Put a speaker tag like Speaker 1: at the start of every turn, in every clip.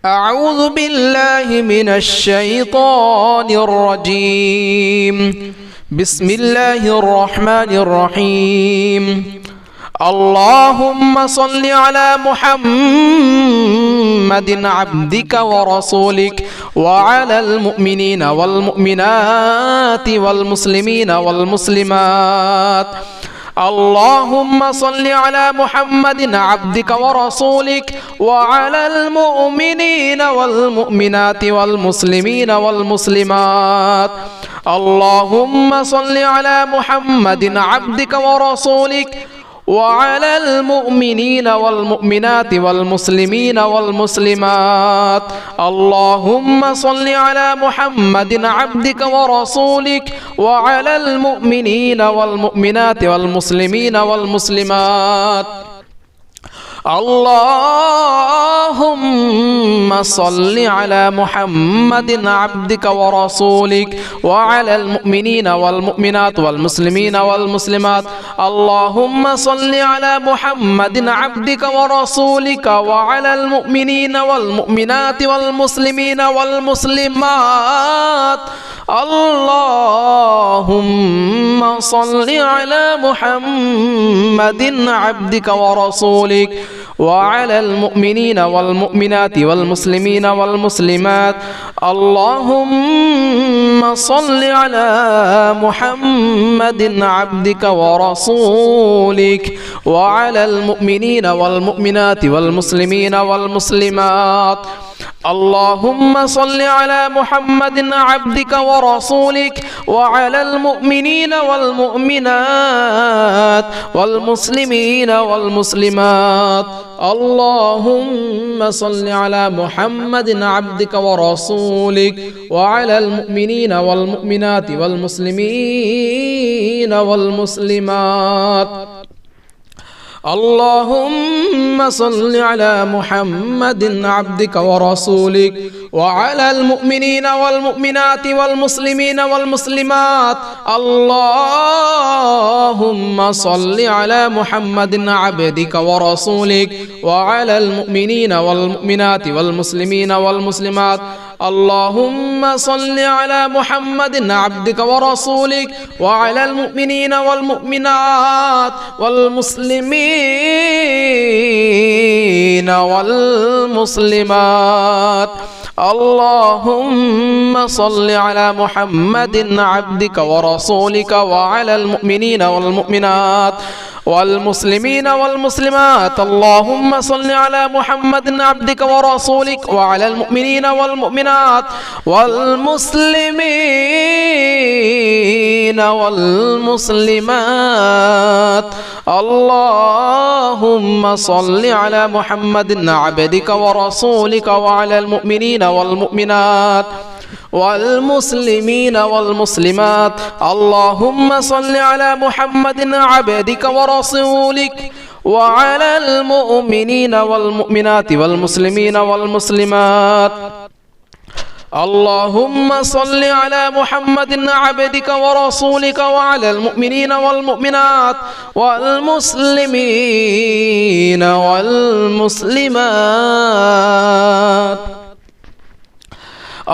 Speaker 1: أعوذ بالله من الشيطان الرجيم. بسم الله الرحمن الرحيم. اللهم صل على محمد عبدك ورسولك وعلى المؤمنين والمؤمنات والمسلمين والمسلمات. اللهم صل على محمد عبدك ورسولك وعلى المؤمنين والمؤمنات والمسلمين والمسلمات. اللهم صل على محمد عبدك ورسولك وعلى المؤمنين والمؤمنات والمسلمين والمسلمات. اللهم صل على محمد عبدك ورسولك وعلى المؤمنين والمؤمنات والمسلمين والمسلمات. اللهم صل على محمد عبدك ورسولك وعلى المؤمنين والمؤمنات والمسلمين والمسلمات. اللهم صل على محمد عبدك ورسولك وعلى المؤمنين والمؤمنات والمسلمين والمسلمات. اللهم صل على محمد عبدك ورسولك وعلى المؤمنين والمؤمنات والمسلمين والمسلمات. اللهم صل على محمد عبدك ورسولك وعلى المؤمنين والمؤمنات والمسلمين والمسلمات. اللهم صل على محمد عبدك ورسولك وعلى المؤمنين والمؤمنات والمسلمين والمسلمات. اللهم صل على محمد عبدك ورسولك وعلى المؤمنين والمؤمنات والمسلمين والمسلمات. اللهم صل على محمد عبدك ورسولك وعلى المؤمنين والمؤمنات والمسلمين والمسلمات. اللهم صل على محمد عبدك ورسولك وعلى المؤمنين والمؤمنات والمسلمين والمسلمات. اللهم صل على محمد عبدك ورسولك وعلى المؤمنين والمؤمنات والمسلمين والمسلمات. اللهم صل على محمد عبدك ورسولك وعلى المؤمنين والمؤمنات والمسلمين والمسلمات. اللهم صل على محمد عبدك ورسولك وعلى المؤمنين والمؤمنات والمسلمين والمسلمات. اللهم صل على محمد عبدك ورسولك وعلى المؤمنين والمؤمنات والمسلمين والمسلمات. اللهم صل على محمد عبدك ورسولك وعلى المؤمنين والمؤمنات والمسلمين والمسلمات. اللهم صل على محمد عبدك ورسولك وعلى المؤمنين والمؤمنات والمسلمين والمسلمات.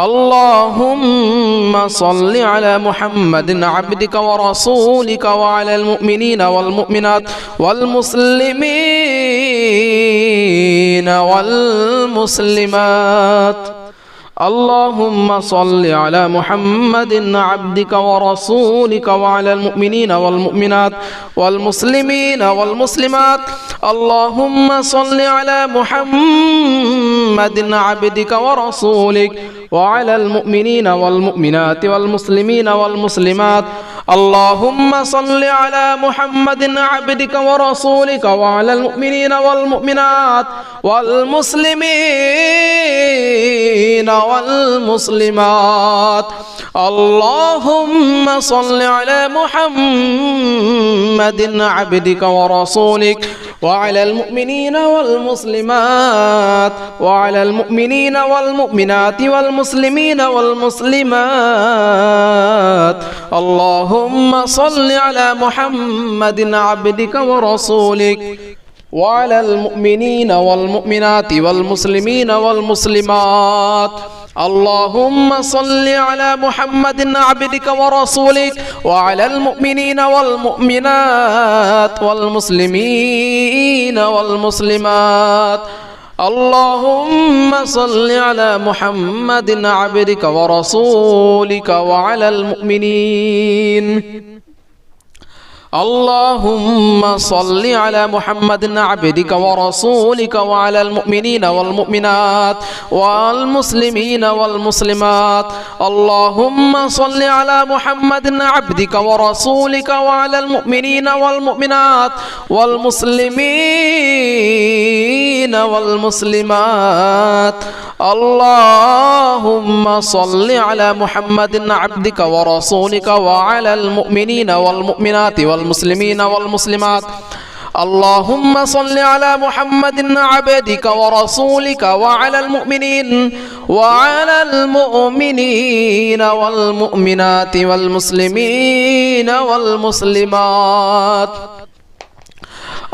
Speaker 1: اللهم صل على محمد عبدك ورسولك وعلى المؤمنين والمؤمنات والمسلمين والمسلمات. اللهم صل على محمد عبدك ورسولك وعلى المؤمنين والمؤمنات والمسلمين والمسلمات. اللهم صل على محمد عبدك ورسولك وعلى المؤمنين والمؤمنات والمسلمين والمسلمات. اللهم صل على محمد عبدك ورسولك وعلى المؤمنين والمؤمنات والمسلمين والمسلمات. اللهم صل على محمد عبدك ورسولك وعلى المؤمنين والمسلمات وعلى المؤمنين والمؤمنات والمسلمين والمسلمات. اللهم صل على محمد عبدك ورسولك وعلى المؤمنين والمؤمنات والمسلمين والمسلمات. اللهم صل على محمد عبدك ورسولك وعلى المؤمنين والمؤمنات والمسلمين والمسلمات. اللهم صل على محمد عبدك ورسولك وعلى المؤمنين. اللهم صل على محمد عبدك ورسولك وعلى المؤمنين والمؤمنات والمسلمين والمسلمات. اللهم صل على محمد عبدك ورسولك وعلى المؤمنين والمؤمنات والمسلمين والمسلمات. اللهم صل على محمد عبدك ورسولك وعلى المؤمنين والمؤمنات والمسلمين والمسلمات. اللهم صل على محمد عبدك ورسولك وعلى المؤمنين والمؤمنات والمسلمين والمسلمات.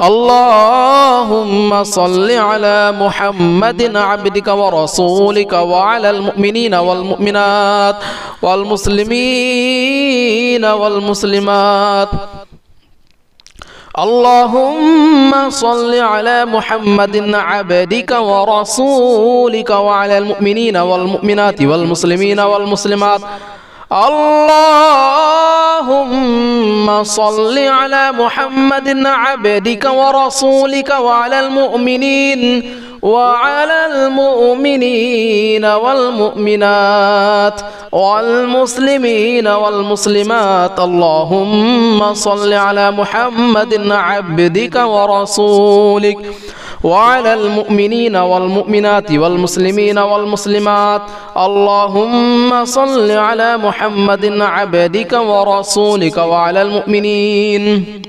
Speaker 1: اللهم صل على محمد عبدك ورسولك وعلى المؤمنين والمؤمنات والمسلمين والمسلمات. اللهم صل على محمد عبدك ورسولك وعلى المؤمنين والمؤمنات والمسلمين والمسلمات. اللهم صل على محمد عبدك ورسولك وعلى المؤمنين والمؤمنات والمسلمين والمسلمات. اللهم صل على محمد عبدك ورسولك وعلى المؤمنين والمؤمنات والمسلمين والمسلمات. اللهم صل على محمد عبدك ورسولك وعلى المؤمنين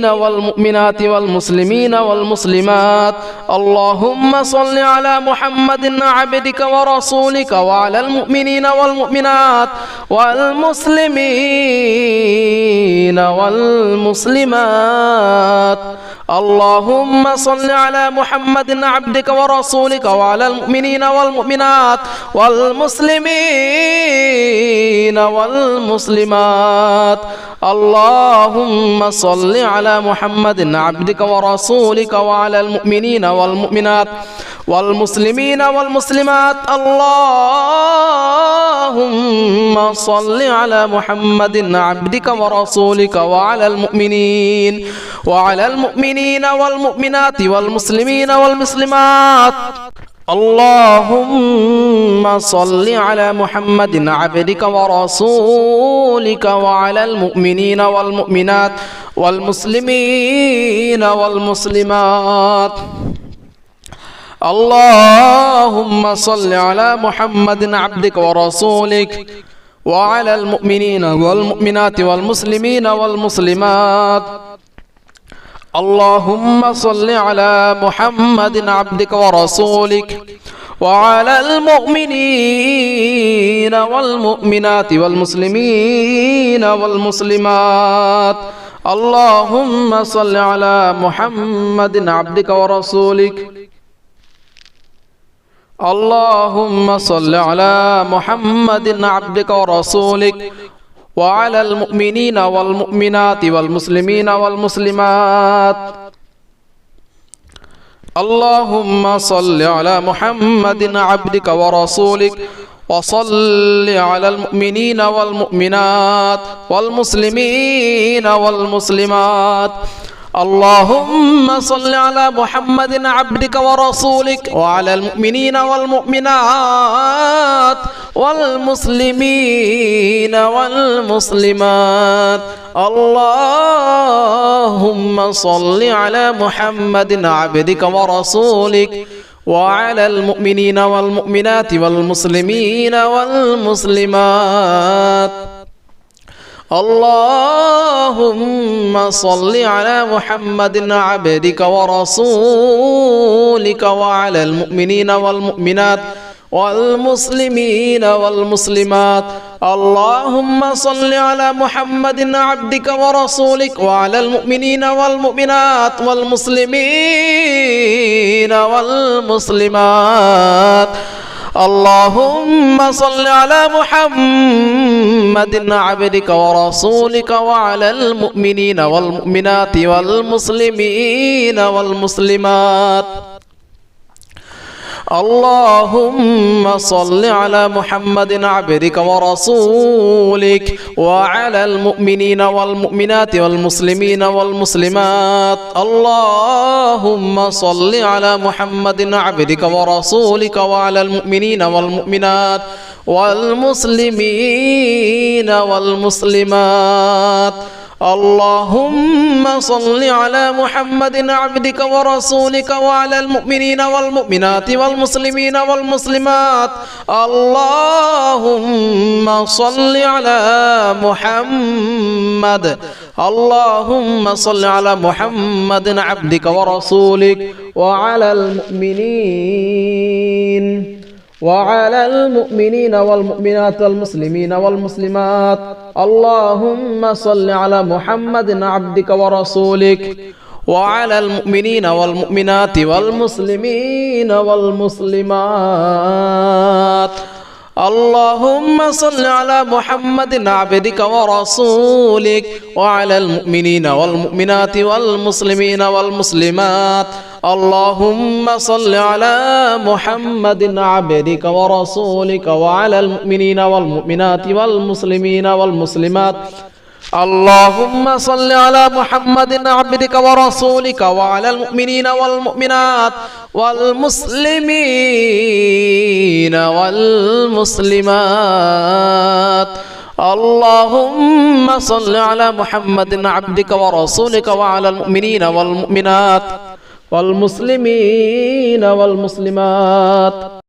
Speaker 1: والمؤمنات والمسلمين والمسلمات. اللهم صل على محمد عبدك ورسولك وعلى المؤمنين والمؤمنات والمسلمين والمسلمات. اللهم صل على محمد عبدك ورسولك وعلى المؤمنين والمؤمنات والمسلمين والمسلمات. اللهم صل على محمد عبدك ورسولك وعلى المؤمنين والمؤمنات والمسلمين والمسلمات. اللهم صل على محمد عبدك ورسولك وعلى المؤمنين والمؤمنات والمسلمين والمسلمات. اللهم صل على محمد عبدك ورسولك وعلى المؤمنين والمؤمنات والمسلمين والمسلمات. اللهم صل على محمد عبدك ورسولك وعلى المؤمنين والمؤمنات والمسلمين والمسلمات. اللهم صل على محمد عبدك ورسولك وعلى المؤمنين والمؤمنات والمسلمين والمسلمات. اللهم صل على محمد عبدك ورسولك. اللهم صل على محمد عبدك ورسولك وعلى المؤمنين والمؤمنات والمسلمين والمسلمات. اللهم صل على محمد عبدك ورسولك وصل على المؤمنين والمؤمنات والمسلمين والمسلمات. اللهم صل على محمد عبدك ورسولك وعلى المؤمنين والمؤمنات والمسلمين والمسلمات. اللهم صل على محمد عبدك ورسولك وعلى المؤمنين والمؤمنات والمسلمين والمسلمات. اللهم صل على محمد عبدك ورسولك وعلى المؤمنين والمؤمنات والمسلمين والمسلمات. اللهم صل على محمد عبدك ورسولك وعلى المؤمنين والمؤمنات والمسلمين والمسلمات. اللهم صل على محمد عبدك ورسولك وعلى المؤمنين والمؤمنات والمسلمين والمسلمات. اللهم صل على محمد عبدك ورسولك وعلى المؤمنين والمؤمنات والمسلمين والمسلمات. اللهم صل على محمد عبدك ورسولك وعلى المؤمنين والمؤمنات والمسلمين والمسلمات. اللهم صل على محمد عبدك ورسولك وعلى المؤمنين والمؤمنات والمسلمين والمسلمات. اللهم صل على محمد. اللهم صل على محمد عبدك ورسولك وعلى المؤمنين والمؤمنات والمسلمين والمسلمات. اللهم صل على محمد عبدك ورسولك وعلى المؤمنين والمؤمنات والمسلمين والمسلمات. اللهم صل على محمد عبدك ورسولك وعلى المؤمنين والمؤمنات والمسلمين والمسلمات. اللهم صل على محمد عبدك ورسولك وعلى المؤمنين والمؤمنات والمسلمين والمسلمات. اللهم صل على محمد عبدك ورسولك وعلى المؤمنين والمؤمنات والمسلمين والمسلمات. اللهم صل على محمد عبدك ورسولك وعلى المؤمنين والمؤمنات والمسلمين والمسلمات.